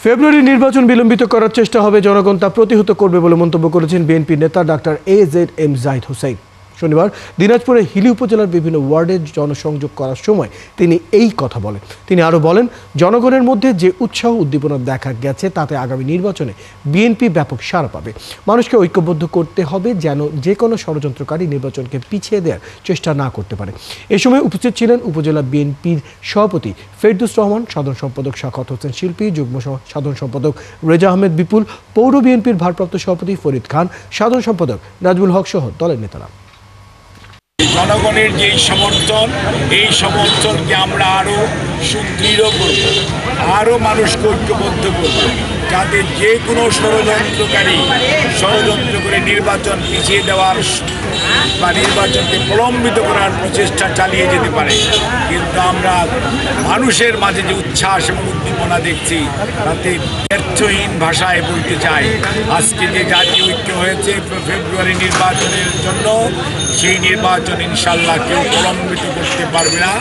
ফেব্রুয়ারি নির্বাচন বিলম্বিত করার চেষ্টা হবে, জনগণ তা প্রতিহত করবে বলে মন্তব্য করেছেন বিএনপি নেতা ডাক্তার AZM জাহিদ হোসেন। শনিবার দিনাজপুরের হিলি উপজেলার বিভিন্ন ওয়ার্ডে জনসংযোগ করার সময় তিনি এই কথা বলেন। তিনি আরও বলেন, জনগণের মধ্যে যে উৎসাহ উদ্দীপনা দেখা গেছে তাতে আগামী নির্বাচনে বিএনপি ব্যাপক সাড়া পাবে। মানুষকে ঐক্যবদ্ধ করতে হবে যেন যে কোনো ষড়যন্ত্রকারী নির্বাচনকে পিছিয়ে দেওয়ার চেষ্টা না করতে পারে। এ সময় উপস্থিত ছিলেন উপজেলা বিএনপির সভাপতি ফেরদৌস রহমান, সাধারণ সম্পাদক শাখাওয়াত হোসেন শিল্পী, যুগ্ম সাধারণ সম্পাদক রেজা আহমেদ বিপুল, পৌর বিএনপির ভারপ্রাপ্ত সভাপতি ফরিদ খান, সাধারণ সম্পাদক নাজমুল হক সহ দলের নেতারা। জনগণের যে সমর্থন, এই সমর্থনকে আমরা আরও সুদৃঢ় করব, আরও মানুষকে ঐক্যবদ্ধ করব, যাতে যে কোনো ষড়যন্ত্র করে নির্বাচন পিছিয়ে দেওয়ার বা নির্বাচনকে প্রলম্বিত করার প্রচেষ্টা চালিয়ে যেতে পারে। কিন্তু আমরা মানুষের মাঝে যে উচ্ছ্বাস এবং উদ্দীপনা দেখছি, তাতে ব্যর্থহীন ভাষায় বলতে চাই, আজকে যে জাতীয় ঐক্য হয়েছে ফেব্রুয়ারি নির্বাচনের জন্য, সেই নির্বাচন ইনশাল্লাহ কেউ প্রলম্বিত করতে পারবে না।